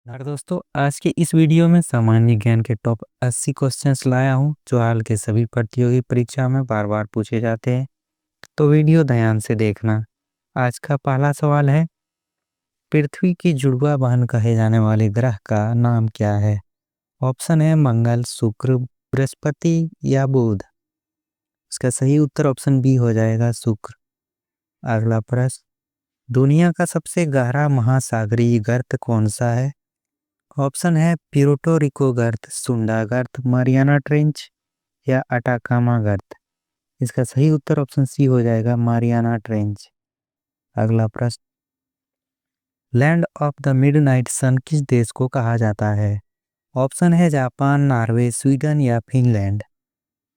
नमस्कार दोस्तों, आज के इस वीडियो में सामान्य ज्ञान के टॉप 80 क्वेश्चंस लाया हूं जो हाल के सभी प्रतियोगी परीक्षा में बार बार पूछे जाते हैं। तो वीडियो ध्यान से देखना। आज का पहला सवाल है, पृथ्वी की जुड़वा बहन कहे जाने वाले ग्रह का नाम क्या है? ऑप्शन है मंगल, शुक्र, बृहस्पति या बुध। इसका सही उत्तर ऑप्शन बी हो जाएगा, शुक्र। अगला प्रश्न, दुनिया का सबसे गहरा महासागरीय गर्त कौन सा है? ऑप्शन है प्यूर्टो रिको गर्त, सुंडा गर्त, मारियाना ट्रेंच या अटाकामा गर्त। इसका सही उत्तर ऑप्शन सी हो जाएगा, मारियाना ट्रेंच। अगला प्रश्न, लैंड ऑफ द मिडनाइट सन किस देश को कहा जाता है? ऑप्शन है जापान, नॉर्वे, स्वीडन या फिनलैंड।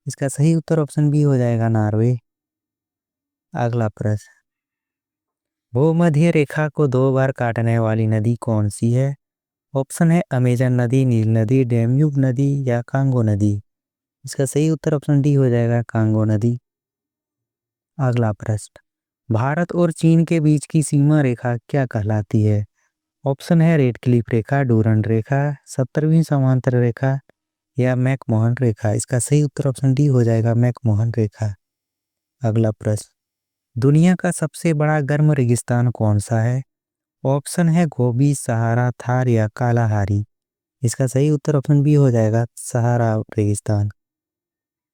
इसका सही उत्तर ऑप्शन बी हो जाएगा, नॉर्वे। अगला प्रश्न, भूमध्य रेखा को 2 बार काटने वाली नदी कौन सी है? ऑप्शन है अमेजन नदी, नील नदी, डैन्यूब नदी या कांगो नदी। इसका सही उत्तर ऑप्शन डी हो जाएगा, कांगो नदी। अगला प्रश्न, भारत और चीन के बीच की सीमा रेखा क्या कहलाती है? ऑप्शन है रेड क्लिफ रेखा, डूरंड रेखा, 70वीं समांतर रेखा या मैकमोहन रेखा। इसका सही उत्तर ऑप्शन डी हो जाएगा, मैकमोहन रेखा। अगला प्रश्न, दुनिया का सबसे बड़ा गर्म रेगिस्तान कौन सा है? ऑप्शन है गोबी, सहारा, थार या कालाहारी। इसका सही उत्तर ऑप्शन बी हो जाएगा, सहारा रेगिस्तान।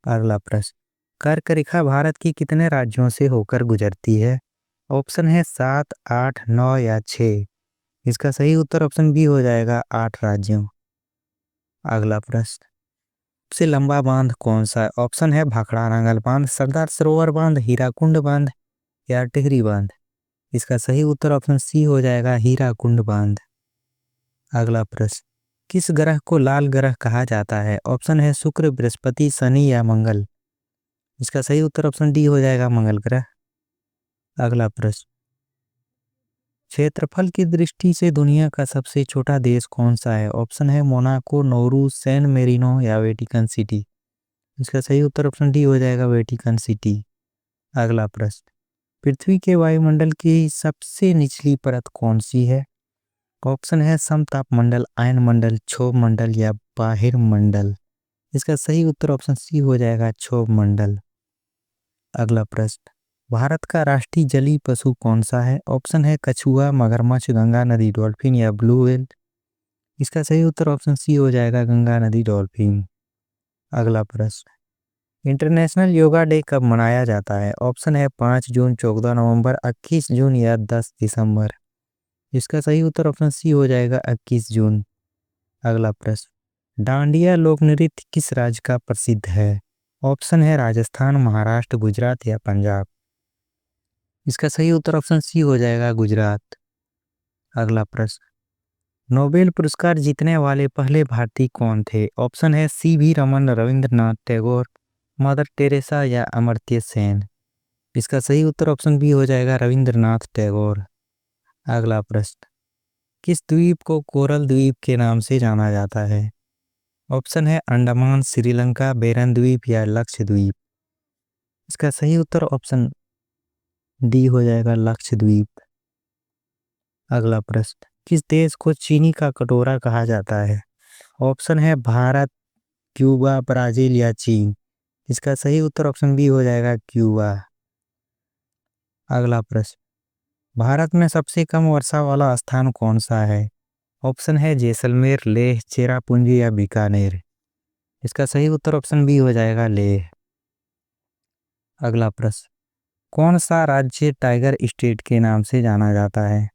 अगला प्रश्न, कर्क रेखा भारत की कितने राज्यों से होकर गुजरती है? ऑप्शन है 7, 8, 9 या 6। इसका सही उत्तर ऑप्शन बी हो जाएगा, 8 राज्यों। अगला प्रश्न, सबसे लंबा बांध कौन सा है? ऑप्शन है भाखड़ा नांगल बांध, सरदार सरोवर बांध, हीराकुंड बांध या टिहरी बांध। इसका सही उत्तर ऑप्शन सी हो जाएगा, हीराकुंड बांध। अगला प्रश्न, किस ग्रह को लाल ग्रह कहा जाता है? ऑप्शन है शुक्र, बृहस्पति, शनि या मंगल। इसका सही उत्तर ऑप्शन डी हो जाएगा, मंगल ग्रह। अगला प्रश्न, क्षेत्रफल की दृष्टि से दुनिया का सबसे छोटा देश कौन सा है? ऑप्शन है मोनाको, नौरू, सैन मेरिनो या वेटिकन सिटी। इसका सही उत्तर ऑप्शन डी हो जाएगा, वेटिकन सिटी। अगला प्रश्न, पृथ्वी के वायुमंडल की सबसे निचली परत कौन सी है? ऑप्शन है समताप मंडल, आयन मंडल, क्षोभ मंडल या बाहिर मंडल। इसका सही उत्तर ऑप्शन सी हो जाएगा, क्षोभ मंडल। अगला प्रश्न, भारत का राष्ट्रीय जलीय पशु कौन सा है? ऑप्शन है कछुआ, मगरमच्छ, गंगा नदी डॉल्फिन या ब्लू व्हेल। इसका सही उत्तर ऑप्शन सी हो जाएगा, गंगा नदी डॉल्फिन। अगला प्रश्न, इंटरनेशनल योगा डे कब मनाया जाता है? ऑप्शन है 5 जून, 14 नवंबर, 21 जून या 10 दिसंबर। इसका सही उत्तर ऑप्शन सी हो जाएगा, 21 जून। अगला प्रश्न, डांडिया लोक नृत्य किस राज्य का प्रसिद्ध है? ऑप्शन है राजस्थान, महाराष्ट्र, गुजरात या पंजाब। इसका सही उत्तर ऑप्शन सी हो जाएगा, गुजरात। अगला प्रश्न, नोबेल पुरस्कार जीतने वाले पहले भारतीय कौन थे? ऑप्शन है C V Raman, Rabindranath Tagore, Mother Teresa या अमर्त्य सेन। इसका सही उत्तर ऑप्शन बी हो जाएगा, रविंद्रनाथ टैगोर। अगला प्रश्न, किस द्वीप को कोरल द्वीप के नाम से जाना जाता है? ऑप्शन है अंडमान, श्रीलंका, बेरन द्वीप या लक्षद्वीप। इसका सही उत्तर ऑप्शन डी हो जाएगा, लक्षद्वीप। अगला प्रश्न, किस देश को चीनी का कटोरा कहा जाता है? ऑप्शन है भारत, क्यूबा, ब्राजील या चीन। इसका सही उत्तर ऑप्शन बी हो जाएगा, क्यूबा। अगला प्रश्न, भारत में सबसे कम वर्षा वाला स्थान कौन सा है? ऑप्शन है जैसलमेर, लेह, चेरापूंजी या बीकानेर। इसका सही उत्तर ऑप्शन बी हो जाएगा, लेह। अगला प्रश्न, कौन सा राज्य टाइगर स्टेट के नाम से जाना जाता है?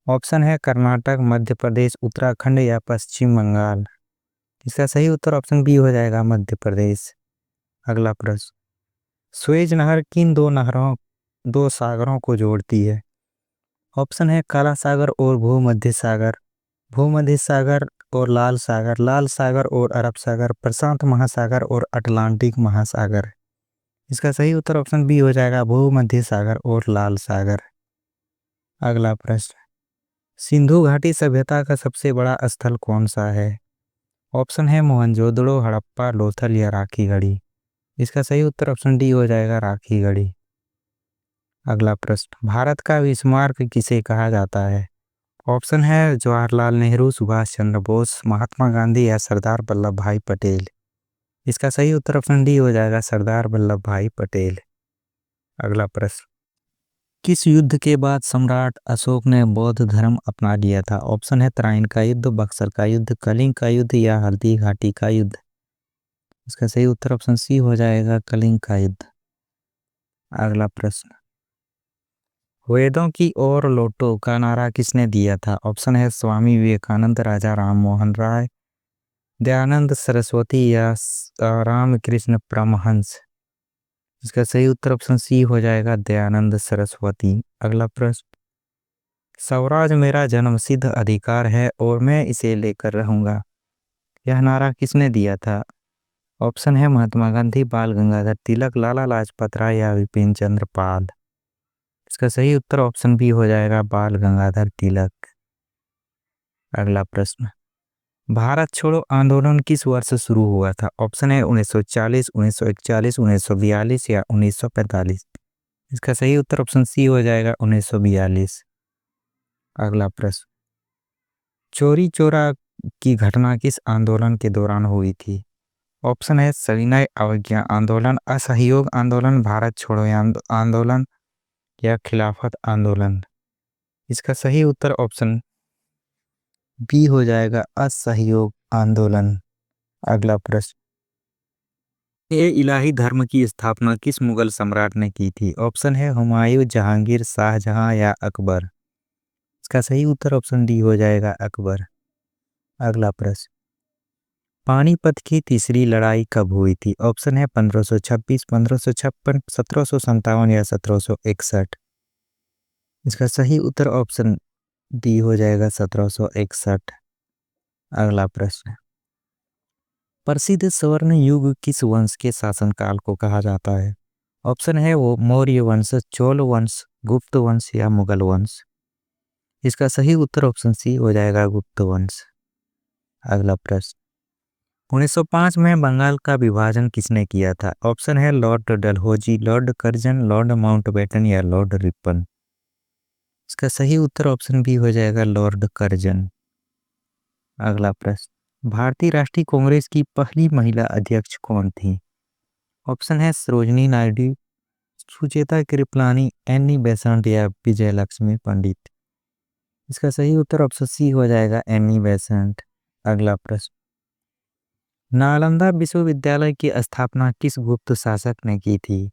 ऑप्शन है कर्नाटक, मध्य प्रदेश, उत्तराखंड या पश्चिम बंगाल। इसका सही उत्तर ऑप्शन बी हो जाएगा, मध्य प्रदेश। अगला प्रश्न, स्वेज नहर किन दो सागरों को जोड़ती है? ऑप्शन है काला सागर और भूमध्य सागर, भूमध्य सागर और लाल सागर, लाल सागर और अरब सागर, प्रशांत महासागर और अटलांटिक महासागर। इसका सही उत्तर ऑप्शन बी हो जाएगा, भूमध्य सागर और लाल सागर। अगला प्रश्न, सिंधु घाटी सभ्यता का सबसे बड़ा स्थल कौन सा है? ऑप्शन है मोहनजोदड़ो, हड़प्पा, लोथल या राखी गढ़ी। इसका सही उत्तर ऑप्शन डी हो जाएगा, राखी गढ़ी। अगला प्रश्न, भारत का बिस्मार्क किसे कहा जाता है? ऑप्शन है जवाहरलाल नेहरू, सुभाष चंद्र बोस, महात्मा गांधी या सरदार वल्लभ भाई पटेल। इसका सही उत्तर ऑप्शन डी हो जाएगा, सरदार वल्लभ भाई पटेल। अगला प्रश्न, किस युद्ध के बाद सम्राट अशोक ने बौद्ध धर्म अपना लिया था? ऑप्शन है तराइन का युद्ध, बक्सर का युद्ध, कलिंग का युद्ध या हल्दी घाटी का युद्ध। इसका सही उत्तर ऑप्शन सी हो जाएगा, कलिंग का युद्ध। अगला प्रश्न, वेदों की ओर लौटो का नारा किसने दिया था? ऑप्शन है स्वामी विवेकानंद, राजा राम मोहन राय, दयानंद सरस्वती या रामकृष्ण परमहंस। इसका सही उत्तर ऑप्शन सी हो जाएगा, दयानंद सरस्वती। अगला प्रश्न, स्वराज मेरा जन्मसिद्ध अधिकार है और मैं इसे लेकर रहूंगा, यह नारा किसने दिया था? ऑप्शन है महात्मा गांधी, बाल गंगाधर तिलक, लाला लाजपत राय या विपिन चंद्र पाल। इसका सही उत्तर ऑप्शन बी हो जाएगा, बाल गंगाधर तिलक। अगला प्रश्न, भारत छोड़ो आंदोलन किस वर्ष शुरू हुआ था? ऑप्शन है 1940, 1941, 1942 या 1945। इसका सही उत्तर ऑप्शन सी हो जाएगा, 1942। अगला प्रश्न, चोरी चोरा की घटना किस आंदोलन के दौरान हुई थी? ऑप्शन है सविनय अवज्ञा आंदोलन, असहयोग आंदोलन, भारत छोड़ो आंदोलन या खिलाफत आंदोलन। इसका सही उत्तर ऑप्शन बी हो जाएगा, असहयोग आंदोलन। अगला प्रश्न, ये इलाही धर्म की स्थापना किस मुगल सम्राट ने की थी? ऑप्शन है हुमायूं, जहांगीर, शाहजहां या अकबर। इसका सही उत्तर ऑप्शन डी हो जाएगा, अकबर। अगला प्रश्न, पानीपत की तीसरी लड़ाई कब हुई थी? ऑप्शन है 1526, 1556, 1757 या 1761। इसका सही उत्तर ऑप्शन डी हो जाएगा, 1761। अगला प्रश्न, प्रसिद्ध स्वर्ण युग किस वंश के शासनकाल को कहा जाता है? ऑप्शन है वो मौर्य वंश, चोल वंश, गुप्त वंश या मुगल वंश। इसका सही उत्तर ऑप्शन सी हो जाएगा, गुप्त वंश। अगला प्रश्न, 1905 में बंगाल का विभाजन किसने किया था? ऑप्शन है Lord Dalhousie, Lord Curzon, Lord Mountbatten या लॉर्ड रिपन। इसका सही उत्तर ऑप्शन बी हो जाएगा, लॉर्ड कर्जन। अगला प्रश्न, भारतीय राष्ट्रीय कांग्रेस की पहली महिला अध्यक्ष कौन थी? ऑप्शन है सरोजनी नायडू, सुचेता कृपलानी, एनी बेसेंट या विजय लक्ष्मी पंडित। इसका सही उत्तर ऑप्शन सी हो जाएगा, एनी बेसेंट। अगला प्रश्न, नालंदा विश्वविद्यालय की स्थापना किस गुप्त शासक ने की थी?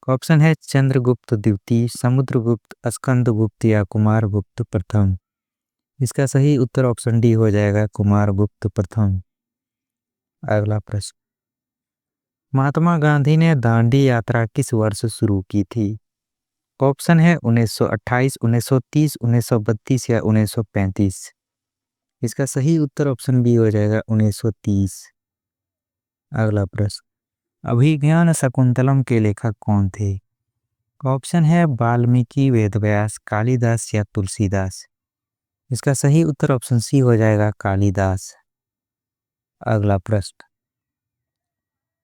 ऑप्शन है चंद्रगुप्त द्वितीय, समुद्रगुप्त, स्कंदगुप्त या कुमारगुप्त प्रथम। इसका सही उत्तर ऑप्शन डी हो जाएगा, कुमारगुप्त प्रथम। अगला प्रश्न, महात्मा गांधी ने दांडी यात्रा किस वर्ष शुरू की थी? ऑप्शन है 1928, 1930, 1932 या 1935। इसका सही उत्तर ऑप्शन बी हो जाएगा, 1930। अगला प्रश्न, अभिज्ञान शकुंतलम के लेखक कौन थे? ऑप्शन है वाल्मीकि, वेदव्यास, कालिदास या तुलसीदास। इसका सही उत्तर ऑप्शन सी हो जाएगा, कालिदास। अगला प्रश्न,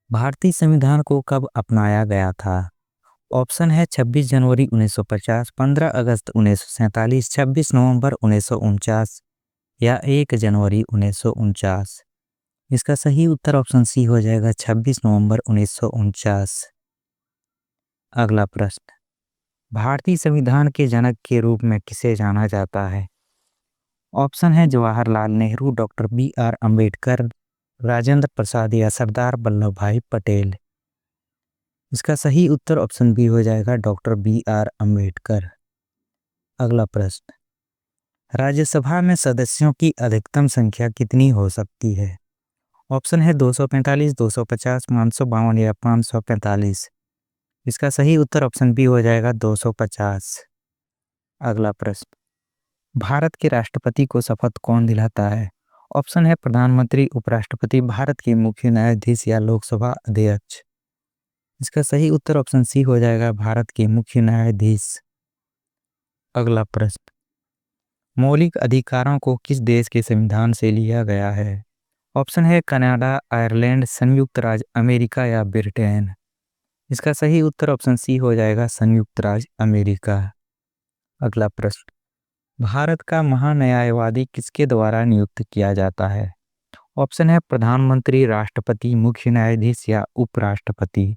भारतीय संविधान को कब अपनाया गया था? ऑप्शन है 26 जनवरी 1950, 15 अगस्त 1947, 26 नवंबर 1949 या 1 जनवरी 1949। इसका सही उत्तर ऑप्शन सी हो जाएगा, 26 नवंबर 1949। अगला प्रश्न, भारतीय संविधान के जनक के रूप में किसे जाना जाता है? ऑप्शन है जवाहरलाल नेहरू, डॉक्टर BR अम्बेडकर, राजेंद्र प्रसाद या सरदार वल्लभ भाई पटेल। इसका सही उत्तर ऑप्शन बी हो जाएगा, डॉक्टर BR अम्बेडकर। अगला प्रश्न, राज्यसभा में सदस्यों की अधिकतम संख्या कितनी हो सकती है? ऑप्शन है 245, 250, 552 या 545। इसका सही उत्तर ऑप्शन बी हो जाएगा, 250। अगला प्रश्न, भारत के राष्ट्रपति को शपथ कौन दिलाता है? ऑप्शन है प्रधानमंत्री, उपराष्ट्रपति, भारत के मुख्य न्यायाधीश या लोकसभा अध्यक्ष। इसका सही उत्तर ऑप्शन सी हो जाएगा, भारत के मुख्य न्यायाधीश। अगला प्रश्न, मौलिक अधिकारों को किस देश के संविधान से लिया गया है? ऑप्शन है कनाडा, आयरलैंड, संयुक्त राज्य अमेरिका या ब्रिटेन। इसका सही उत्तर ऑप्शन सी हो जाएगा, संयुक्त राज्य अमेरिका। अगला प्रश्न, भारत का महान्यायवादी किसके द्वारा नियुक्त किया जाता है? ऑप्शन है प्रधानमंत्री, राष्ट्रपति, मुख्य न्यायाधीश या उपराष्ट्रपति।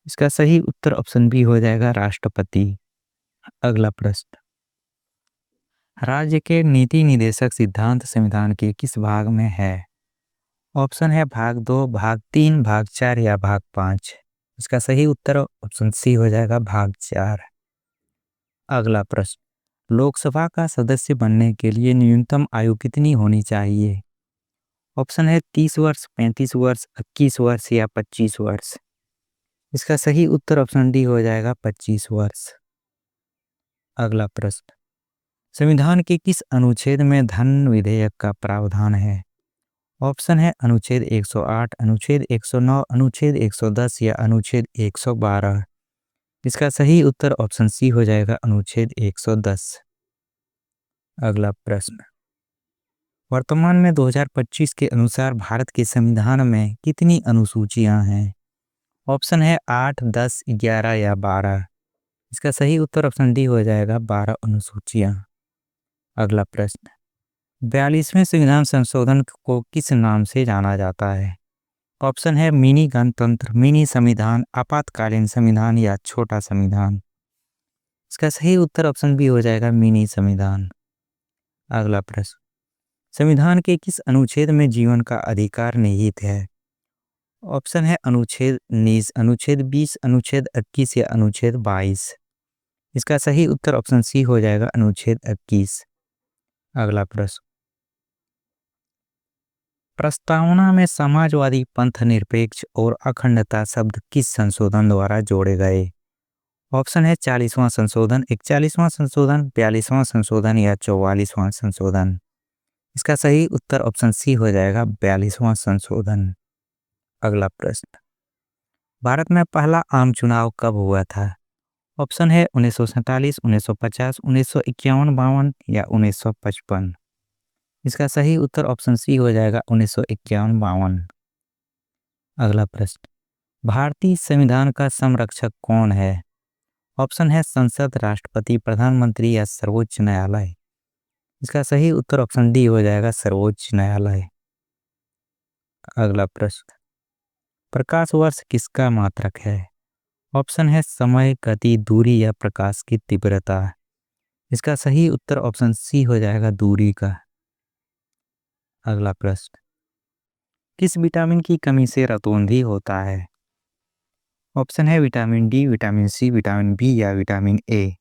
इसका सही उत्तर ऑप्शन बी हो जाएगा राष्ट्रपति। अगला प्रश्न, राज्य के नीति निदेशक सिद्धांत संविधान के किस भाग में है? ऑप्शन है भाग 2, भाग 3, भाग 4 या भाग 5। इसका सही उत्तर ऑप्शन सी हो जाएगा भाग 4। अगला प्रश्न, लोकसभा का सदस्य बनने के लिए न्यूनतम आयु कितनी होनी चाहिए? ऑप्शन है 30 वर्ष, 35 वर्ष, 21 वर्ष या 25 वर्ष। इसका सही उत्तर ऑप्शन डी हो जाएगा 25 वर्ष। अगला प्रश्न, संविधान के किस अनुच्छेद में धन विधेयक का प्रावधान है? ऑप्शन है अनुच्छेद 108, अनुच्छेद 109, अनुच्छेद 110 या अनुच्छेद 112। इसका सही उत्तर ऑप्शन सी हो जाएगा अनुच्छेद 110। अगला प्रश्न, वर्तमान में 2025 के अनुसार भारत के संविधान में कितनी अनुसूचियां हैं? ऑप्शन है 8, 10, 11 या 12। इसका सही उत्तर ऑप्शन डी हो जाएगा 12 अनुसूचियां। अगला प्रश्न, 42वें संविधान संशोधन को किस नाम से जाना जाता है? ऑप्शन है मिनी गणतंत्र, मिनी संविधान, आपातकालीन संविधान या छोटा संविधान। इसका सही उत्तर ऑप्शन बी हो जाएगा मिनी संविधान। अगला प्रश्न, संविधान के किस अनुच्छेद में जीवन का अधिकार निहित है? ऑप्शन है अनुच्छेद 19, अनुच्छेद 20, अनुच्छेद 21 या अनुच्छेद 22। इसका सही उत्तर ऑप्शन सी हो जाएगा अनुच्छेद 21। अगला प्रश्न, प्रस्तावना में समाजवादी, पंथ निरपेक्ष और अखंडता शब्द किस संशोधन द्वारा जोड़े गए? ऑप्शन है 40वां संशोधन, 41वां संशोधन, 42वां संशोधन या 44वां संशोधन। इसका सही उत्तर ऑप्शन सी हो जाएगा 42वां संशोधन। अगला प्रश्न, भारत में पहला आम चुनाव कब हुआ था? ऑप्शन है 1947, 1950, 1951-52 या 1955। इसका सही उत्तर ऑप्शन सी हो जाएगा 1951-52। अगला प्रश्न, भारतीय संविधान का संरक्षक कौन है? ऑप्शन है संसद, राष्ट्रपति, प्रधानमंत्री या सर्वोच्च न्यायालय। इसका सही उत्तर ऑप्शन डी हो जाएगा सर्वोच्च न्यायालय। अगला प्रश्न, प्रकाश वर्ष किसका मात्रक है? ऑप्शन है समय, गति, दूरी या प्रकाश की तीव्रता। इसका सही उत्तर ऑप्शन सी हो जाएगा दूरी का। अगला प्रश्न, किस विटामिन की कमी से रतौंधी होता है? ऑप्शन है vitamin D, vitamin C, vitamin B या विटामिन ए।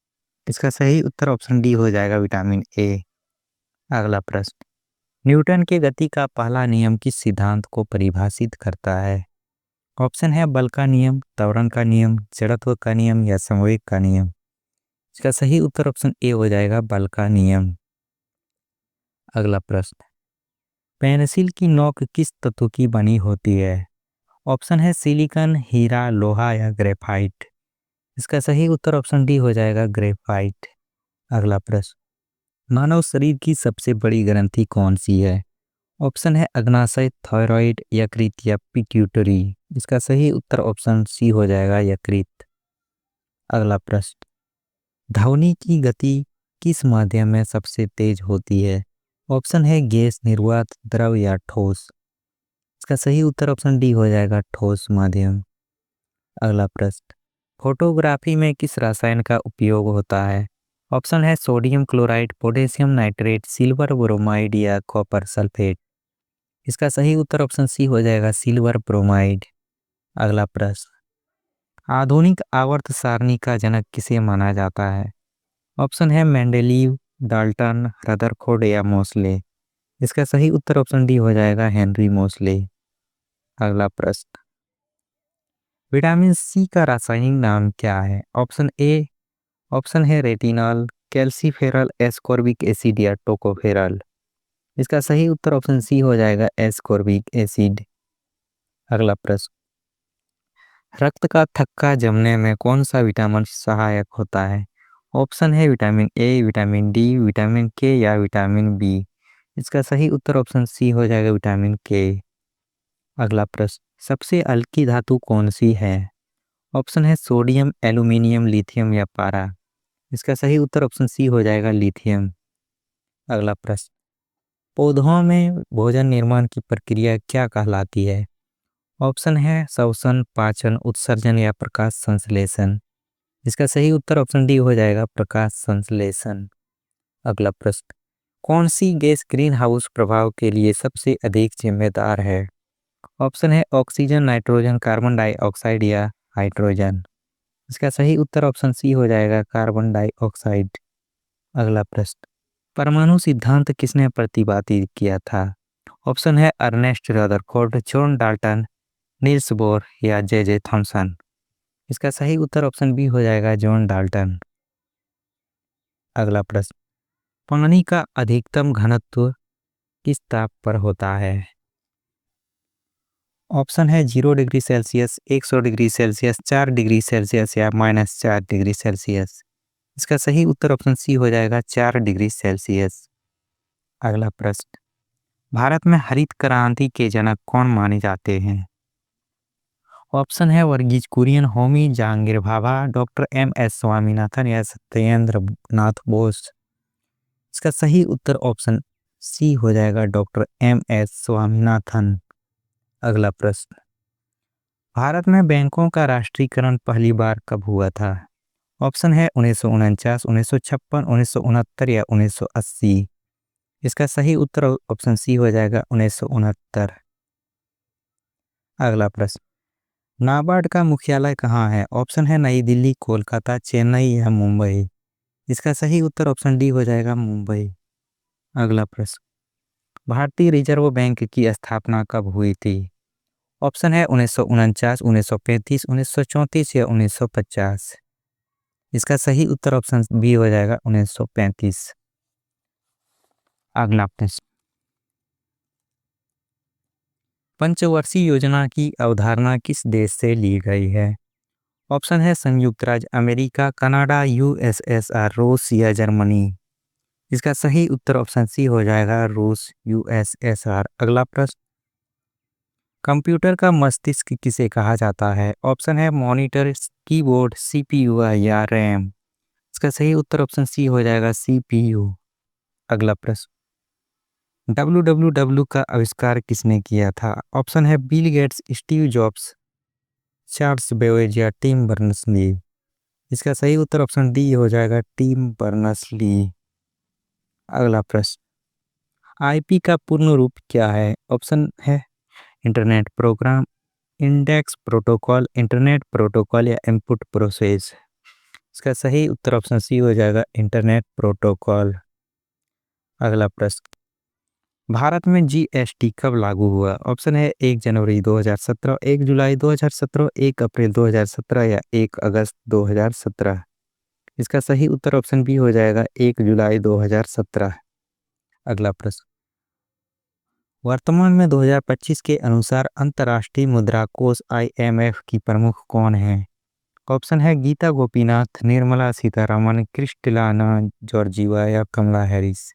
इसका सही उत्तर ऑप्शन डी हो जाएगा विटामिन ए। अगला प्रश्न, न्यूटन के गति का पहला नियम किस सिद्धांत को परिभाषित करता है? ऑप्शन है बल का नियम, त्वरण का नियम, जड़त्व का नियम या संवेग का नियम। इसका सही उत्तर ऑप्शन ए हो जाएगा बल का नियम। अगला प्रश्न, पेंसिल की नोक किस तत्व की बनी होती है? ऑप्शन है सिलिकॉन, हीरा, लोहा या ग्रेफाइट। इसका सही उत्तर ऑप्शन डी हो जाएगा ग्रेफाइट। अगला प्रश्न, मानव शरीर की सबसे बड़ी ग्रंथि कौन सी है? ऑप्शन है अग्नाशय, थायराइड, यकृत या पिट्यूटरी। इसका सही उत्तर ऑप्शन सी हो जाएगा यकृत। अगला प्रश्न, ध्वनि की गति किस माध्यम में सबसे तेज होती है? ऑप्शन है गैस, निर्वात, द्रव या ठोस। इसका सही उत्तर ऑप्शन डी हो जाएगा ठोस माध्यम। अगला प्रश्न, फोटोग्राफी में किस रसायन का उपयोग होता है? ऑप्शन है sodium chloride, potassium nitrate, silver bromide या कॉपर सल्फेट। इसका सही उत्तर ऑप्शन सी हो जाएगा सिल्वर ब्रोमाइड। अगला प्रश्न, आधुनिक आवर्त सारणी का जनक किसे माना जाता है? ऑप्शन है मेंडेलीव, डाल्टन, रदरफोर्ड या मोसले। इसका सही उत्तर ऑप्शन डी हो जाएगा हेनरी मोसले। अगला प्रश्न, विटामिन सी का रासायनिक नाम क्या है? ऑप्शन है रेटिनॉल, कैल्सीफेरल, एस्कॉर्बिक एसिड या टोकोफेरल। इसका सही उत्तर ऑप्शन सी हो जाएगा एस्कॉर्बिक एसिड। अगला प्रश्न, रक्त का थक्का जमने में कौन सा विटामिन सहायक होता है? ऑप्शन है vitamin A, vitamin D, vitamin के या विटामिन बी। इसका सही उत्तर ऑप्शन सी हो जाएगा विटामिन के। अगला प्रश्न, सबसे हल्की धातु कौन सी है? ऑप्शन है सोडियम, एल्यूमिनियम, लिथियम या पारा। इसका सही उत्तर ऑप्शन सी हो जाएगा लिथियम। अगला प्रश्न, पौधों में भोजन निर्माण की प्रक्रिया क्या कहलाती है? ऑप्शन है श्वसन, पाचन, उत्सर्जन या प्रकाश संश्लेषण। इसका सही उत्तर ऑप्शन डी हो जाएगा प्रकाश संश्लेषण। अगला प्रश्न, कौन सी गैस ग्रीन हाउस प्रभाव के लिए सबसे अधिक जिम्मेदार है? ऑप्शन है ऑक्सीजन, नाइट्रोजन, कार्बन डाइऑक्साइड या हाइड्रोजन। इसका सही उत्तर ऑप्शन सी हो जाएगा कार्बन डाइऑक्साइड। अगला प्रश्न, परमाणु सिद्धांत किसने प्रतिपादित किया था? ऑप्शन है Ernest Rutherford, John Dalton, Niels Bohr या जे थॉमसन। इसका सही उत्तर ऑप्शन बी हो जाएगा जॉन डाल्टन। अगला प्रश्न, पानी का अधिकतम घनत्व किस ताप पर होता है? ऑप्शन है 0 degree Celsius, 100 degree Celsius, 4 degree Celsius या -4 डिग्री सेल्सियस। इसका सही उत्तर ऑप्शन सी हो जाएगा 4 डिग्री सेल्सियस। अगला प्रश्न, भारत में हरित क्रांति के जनक कौन माने जाते हैं? ऑप्शन है वर्गीज कुरियन, होमी जहांगीर भाभा, डॉक्टर एम.एस. स्वामीनाथन या सत्येंद्र नाथ बोस। इसका सही उत्तर ऑप्शन सी हो जाएगा डॉक्टर एम.एस. स्वामीनाथन। अगला प्रश्न, भारत में बैंकों का राष्ट्रीयकरण पहली बार कब हुआ था? ऑप्शन है 1949, 1956, 1969 या 1980। इसका सही उत्तर ऑप्शन सी हो जाएगा 1969। अगला प्रश्न, नाबार्ड का मुख्यालय कहाँ है? ऑप्शन है नई दिल्ली, कोलकाता, चेन्नई या मुंबई। इसका सही उत्तर ऑप्शन डी हो जाएगा मुंबई। अगला प्रश्न, भारतीय रिजर्व बैंक की स्थापना कब हुई थी? ऑप्शन है 1949, 1935, 1934 या 1950। इसका सही उत्तर ऑप्शन बी हो जाएगा 1935। अगला प्रश्न, पंचवर्षीय योजना की अवधारणा किस देश से ली गई है? ऑप्शन है संयुक्त राज्य अमेरिका, कनाडा, यूएसएसआर, रूस या जर्मनी। इसका सही उत्तर ऑप्शन सी हो जाएगा रूस, यूएसएसआर। अगला प्रश्न, कंप्यूटर का मस्तिष्क किसे कहा जाता है? ऑप्शन है मॉनिटर, कीबोर्ड, सीपीयू या रैम। इसका सही उत्तर ऑप्शन सी हो जाएगा सीपीयू। अगला प्रश्न, www का आविष्कार किसने किया था? ऑप्शन है Bill Gates, Steve jobs, Charles Babbage या टिम बर्नर्स-ली। इसका सही उत्तर ऑप्शन डी हो जाएगा टिम बर्नर्स-ली। अगला प्रश्न, आईपी का पूर्ण रूप क्या है? ऑप्शन है internet program, index protocol, internet protocol या इनपुट प्रोसेस। इसका सही उत्तर ऑप्शन सी हो जाएगा इंटरनेट प्रोटोकॉल। अगला प्रश्न, भारत में जीएसटी कब लागू हुआ? ऑप्शन है 1 जनवरी 2017, 1 जुलाई 2017, 1 अप्रैल 2017 या 1 अगस्त 2017। इसका सही उत्तर ऑप्शन बी हो जाएगा 1 जुलाई 2017। अगला प्रश्न, वर्तमान में 2025 के अनुसार अंतर्राष्ट्रीय मुद्रा कोष IMF की प्रमुख कौन है? ऑप्शन है गीता गोपीनाथ, निर्मला सीतारमण, क्रिस्टलिना जॉर्जिवा या कमला हैरिस।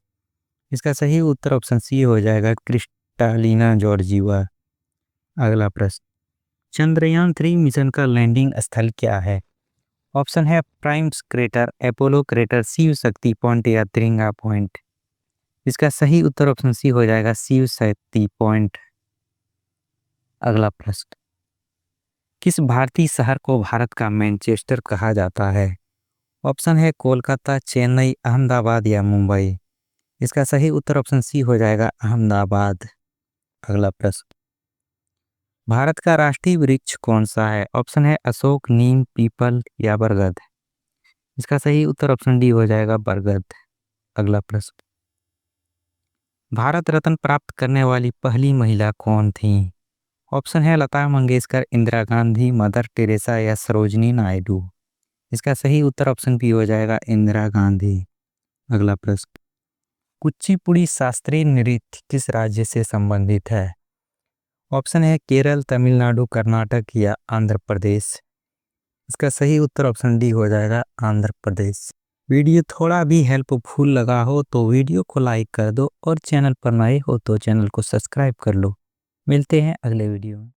इसका सही उत्तर ऑप्शन सी हो जाएगा क्रिस्टलिना जॉर्जिवा। अगला प्रश्न, चंद्रयान 3 मिशन का लैंडिंग स्थल क्या है? ऑप्शन है primes crater, Apollo crater, Shiv Shakti point या तिरंगा पॉइंट। इसका सही उत्तर ऑप्शन सी हो जाएगा शिव शक्ति पॉइंट। अगला प्रश्न, किस भारतीय शहर को भारत का मैनचेस्टर कहा जाता है? ऑप्शन है कोलकाता, चेन्नई, अहमदाबाद या मुंबई। इसका सही उत्तर ऑप्शन सी हो जाएगा अहमदाबाद। अगला प्रश्न, भारत का राष्ट्रीय वृक्ष कौन सा है? ऑप्शन है अशोक, नीम, पीपल या बरगद। इसका सही उत्तर ऑप्शन डी हो जाएगा बरगद। अगला प्रश्न, भारत रत्न प्राप्त करने वाली पहली महिला कौन थी? ऑप्शन है लता मंगेशकर, इंदिरा गांधी, मदर टेरेसा या सरोजनी नायडू। इसका सही उत्तर ऑप्शन बी हो जाएगा इंदिरा गांधी। अगला प्रश्न, कुचिपुड़ी शास्त्रीय नृत्य किस राज्य से संबंधित है? ऑप्शन है केरल, तमिलनाडु, कर्नाटक या आंध्र प्रदेश। इसका सही उत्तर ऑप्शन डी हो जाएगा आंध्र प्रदेश। वीडियो थोड़ा भी हेल्पफुल लगा हो तो वीडियो को लाइक कर दो और चैनल पर नए हो तो चैनल को सब्सक्राइब कर लो। मिलते हैं अगले वीडियो में।